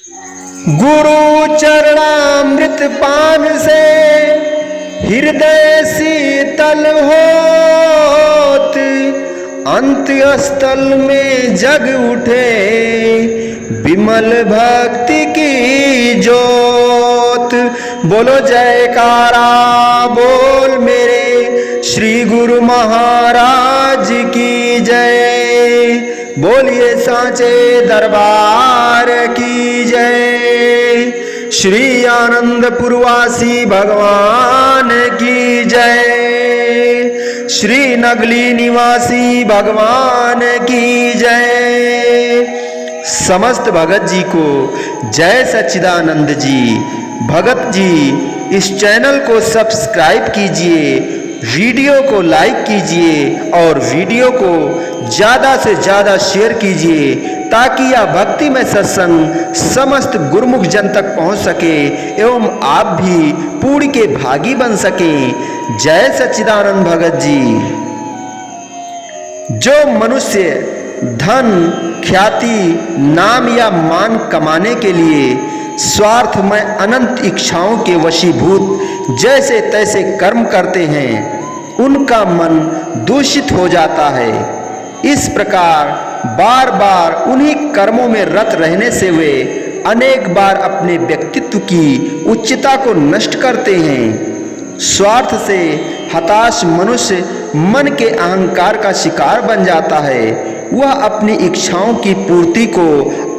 गुरु चरणामृत पान से हृदय शीतल होत, अंत स्थल में जग उठे विमल भक्ति की जोत। बोलो जयकारा बोल मेरे श्री गुरु महाराज की जय। बोलिए सांचे दरबार की जय। श्री आनंदपुरवासी भगवान की जय। श्री नगली निवासी भगवान की जय। समस्त भगत जी को जय सच्चिदानंद जी। भगत जी इस चैनल को सब्सक्राइब कीजिए, वीडियो को लाइक कीजिए और वीडियो को ज़्यादा से ज़्यादा शेयर कीजिए ताकि यह भक्ति में सत्संग समस्त गुरुमुख जन तक पहुंच सके एवं आप भी पूर्ण के भागी बन सकें। जय सच्चिदानंद भगत जी। जो मनुष्य धन, ख्याति, नाम या मान कमाने के लिए स्वार्थ में अनंत इच्छाओं के वशीभूत जैसे तैसे कर्म करते हैं, उनका मन दूषित हो जाता है। इस प्रकार बार बार उन्हीं कर्मों में रत रहने से वे अनेक बार अपने व्यक्तित्व की उच्चता को नष्ट करते हैं। स्वार्थ से हताश मनुष्य मन के अहंकार का शिकार बन जाता है। वह अपनी इच्छाओं की पूर्ति को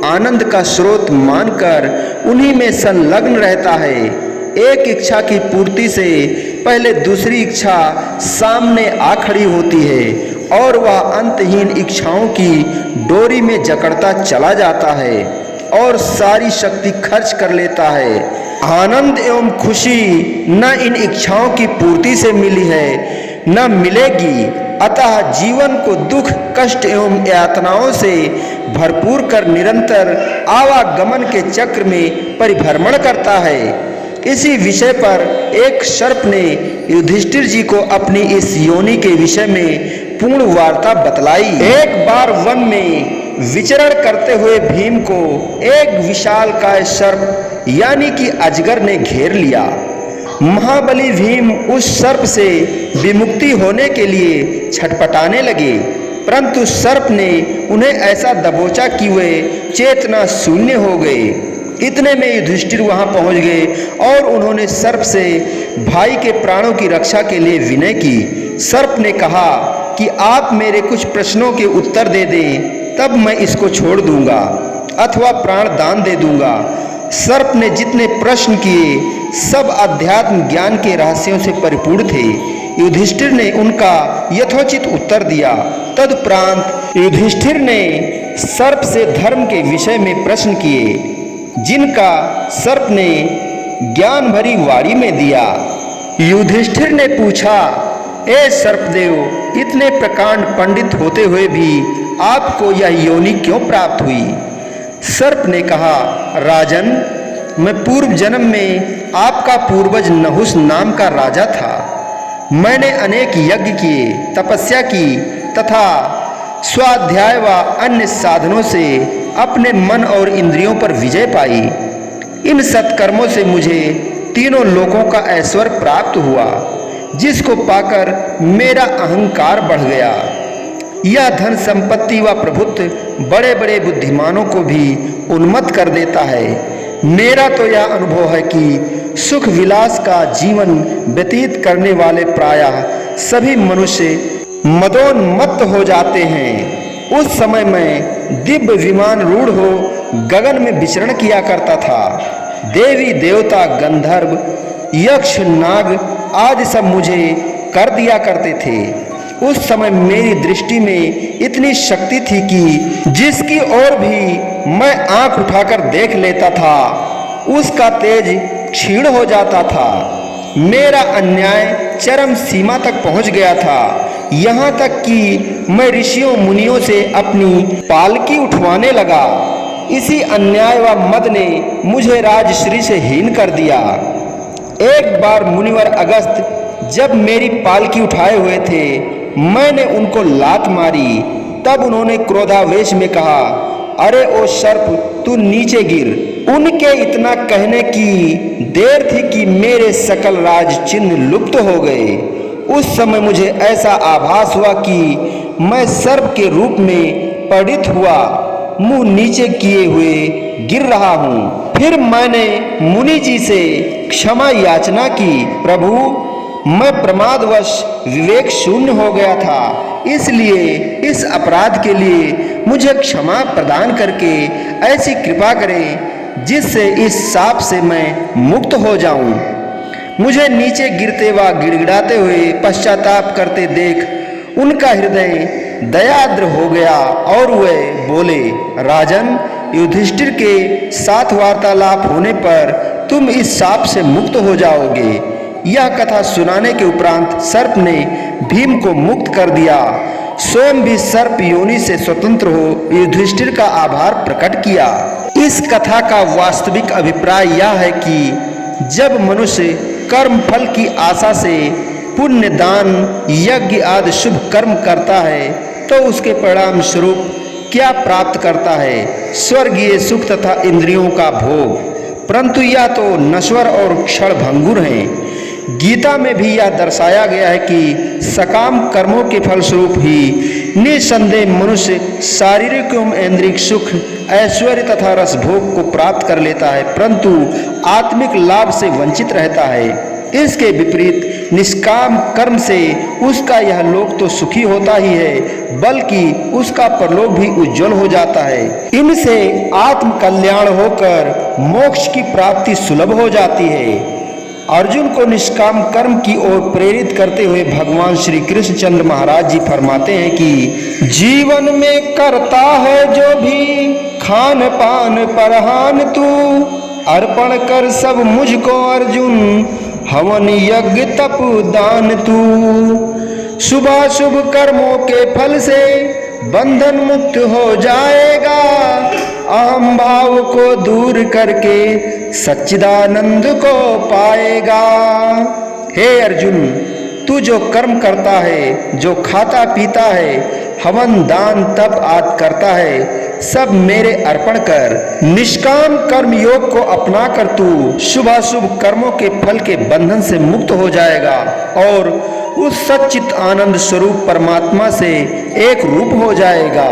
आनंद का स्रोत मानकर उन्हीं में संलग्न रहता है। एक इच्छा की पूर्ति से पहले दूसरी इच्छा सामने आ खड़ी होती है और वह अंतहीन इच्छाओं की डोरी में जकड़ता चला जाता है और सारी शक्ति खर्च कर लेता है। आनंद एवं खुशी न इन इच्छाओं की पूर्ति से मिली है न मिलेगी, अतः जीवन को दुख, कष्ट एवं यातनाओं से भरपूर कर निरंतर आवागमन के चक्र में परिभ्रमण करता है। इसी विषय पर एक सर्प ने युधिष्ठिर जी को अपनी इस योनि के विषय में पूर्ण वार्ता बतलाई। एक बार वन में विचरण करते हुए भीम को एक विशालकाय सर्प यानी कि अजगर ने घेर लिया। महाबली भीम उस सर्प से विमुक्ति होने के लिए छटपटाने लगे, परंतु सर्प ने उन्हें ऐसा दबोचा कि वे चेतना शून्य हो गए। इतने में युधिष्ठिर वहां पहुंच गए और उन्होंने सर्प से भाई के प्राणों की रक्षा के लिए विनय की। सर्प ने कहा कि आप मेरे कुछ प्रश्नों के उत्तर दे दें, तब मैं इसको छोड़ दूंगा अथवा प्राण दान दे दूंगा। सर्प ने जितने प्रश्न किए सब अध्यात्म ज्ञान के रहस्यों से परिपूर्ण थे। युधिष्ठिर ने उनका यथोचित उत्तर दिया। तदुपरांत युधिष्ठिर ने सर्प से धर्म के विषय में प्रश्न किए, जिनका सर्प ने ज्ञान भरी वाणी में दिया। युधिष्ठिर ने पूछा, ए सर्पदेव, इतने प्रकांड पंडित होते हुए भी आपको यह योनि क्यों प्राप्त हुई? सर्प ने कहा, राजन, मैं पूर्व जन्म में आपका पूर्वज नहुस नाम का राजा था। मैंने अनेक यज्ञ किए, तपस्या की तथा स्वाध्याय व अन्य साधनों से अपने मन और इंद्रियों पर विजय पाई। इन सत्कर्मों से मुझे तीनों लोकों का ऐश्वर्य प्राप्त हुआ, जिसको पाकर मेरा अहंकार बढ़ गया। यह धन संपत्ति व प्रभुत्व बड़े बड़े बुद्धिमानों को भी उन्मत्त कर देता है। मेरा तो यह अनुभव है कि सुख विलास का जीवन व्यतीत करने वाले प्रायः सभी मनुष्य मदोन्मत्त हो जाते हैं। उस समय मैं दिव्य विमान रूढ़ हो गगन में विचरण किया करता था। देवी देवता, गंधर्व, यक्ष, नाग आदि सब मुझे कर दिया करते थे। उस समय मेरी दृष्टि में इतनी शक्ति थी कि जिसकी ओर भी मैं आंख उठाकर देख लेता था उसका तेज क्षीण हो जाता था। मेरा अन्याय चरम सीमा तक पहुंच गया था, यहाँ तक कि मैं ऋषियों मुनियों से अपनी पालकी उठवाने लगा। इसी अन्याय व मद ने मुझे राजश्री से हीन कर दिया। एक बार मुनिवर अगस्त जब मेरी पालकी उठाए हुए थे, मैंने उनको लात मारी। तब उन्होंने क्रोधावेश में कहा, अरे ओ सर्प, तू नीचे गिर। उनके इतना कहने की देर थी कि मेरे सकल राज चिन्ह लुप्त हो गए। उस समय मुझे ऐसा आभास हुआ कि मैं सर्प के रूप में पतित हुआ, मुंह नीचे किए हुए गिर रहा हूँ। फिर मैंने मुनि जी से क्षमा याचना की। प्रभु, मैं प्रमादवश विवेक शून्य हो गया था, इसलिए इस अपराध के लिए मुझे क्षमा प्रदान करके ऐसी कृपा करें जिससे इस शाप से मैं मुक्त हो जाऊं। मुझे नीचे गिरते व गिड़गिड़ाते हुए पश्चाताप करते देख उनका हृदय दयाद्र हो गया और वे बोले, राजन, युधिष्ठिर के साथ वार्तालाप होने पर तुम इस शाप से मुक्त हो जाओगे। यह कथा सुनाने के उपरांत सर्प ने भीम को मुक्त कर दिया। स्वयं भी सर्प योनि से स्वतंत्र हो युधिष्ठिर का आभार प्रकट किया। इस कथा का वास्तविक अभिप्राय यह है कि जब मनुष्य कर्म फल की आशा से पुण्य, दान, यज्ञ आदि शुभ कर्म करता है तो उसके परिणाम स्वरूप क्या प्राप्त करता है? स्वर्गीय सुख तथा इंद्रियों का भोग। परंतु यह तो नश्वर और क्षण भंगुर है। गीता में भी यह दर्शाया गया है कि सकाम कर्मों के फलस्वरूप ही निसंदेह मनुष्य शारीरिक एवं इंद्रिय सुख, ऐश्वर्य तथा रस भोग को प्राप्त कर लेता है, परंतु आत्मिक लाभ से वंचित रहता है। इसके विपरीत निष्काम कर्म से उसका यह लोक तो सुखी होता ही है, बल्कि उसका परलोक भी उज्जवल हो जाता है। इनसे आत्म कल्याण होकर मोक्ष की प्राप्ति सुलभ हो जाती है। अर्जुन को निष्काम कर्म की ओर प्रेरित करते हुए भगवान श्री कृष्णचंद्र महाराज जी फरमाते हैं कि जीवन में करता है जो भी खान पान परहान तू, अर्पण कर सब मुझको अर्जुन, हवन यज्ञ तप दान तू। शुभाशुभ कर्मों के फल से बंधन मुक्त हो जाएगा, अहम भाव को दूर करके सच्चिदानंद को पाएगा। हे अर्जुन, तू जो कर्म करता है, जो खाता पीता है, हवन दान तप आदि करता है, सब मेरे अर्पण कर। निष्काम कर्म योग को अपना कर तू शुभाशुभ कर्मों के फल के बंधन से मुक्त हो जाएगा और उस सच्चित आनंद स्वरूप परमात्मा से एक रूप हो जाएगा।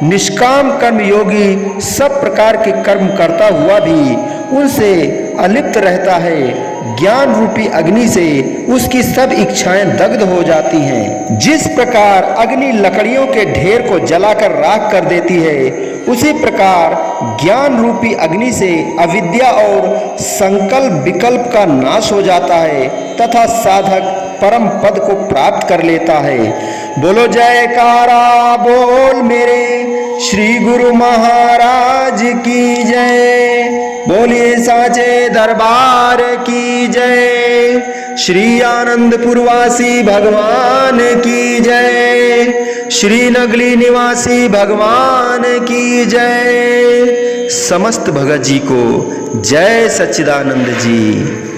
निष्काम कर्म योगी सब प्रकार के कर्म करता हुआ भी उनसे अलिप्त रहता है। ज्ञान रूपी अग्नि से उसकी सब इच्छाएं दग्ध हो जाती हैं। जिस प्रकार अग्नि लकड़ियों के ढेर को जलाकर राख कर देती है, उसी प्रकार ज्ञान रूपी अग्नि से अविद्या और संकल्प विकल्प का नाश हो जाता है तथा साधक परम पद को प्राप्त कर लेता है। बोलो जयकारा बोल मेरे श्री गुरु महाराज की जय। बोलिए साचे दरबार की जय। श्री आनंदपुरवासी भगवान की जय। श्री नगली निवासी भगवान की जय। समस्त भगत जी को जय सच्चिदानंद जी।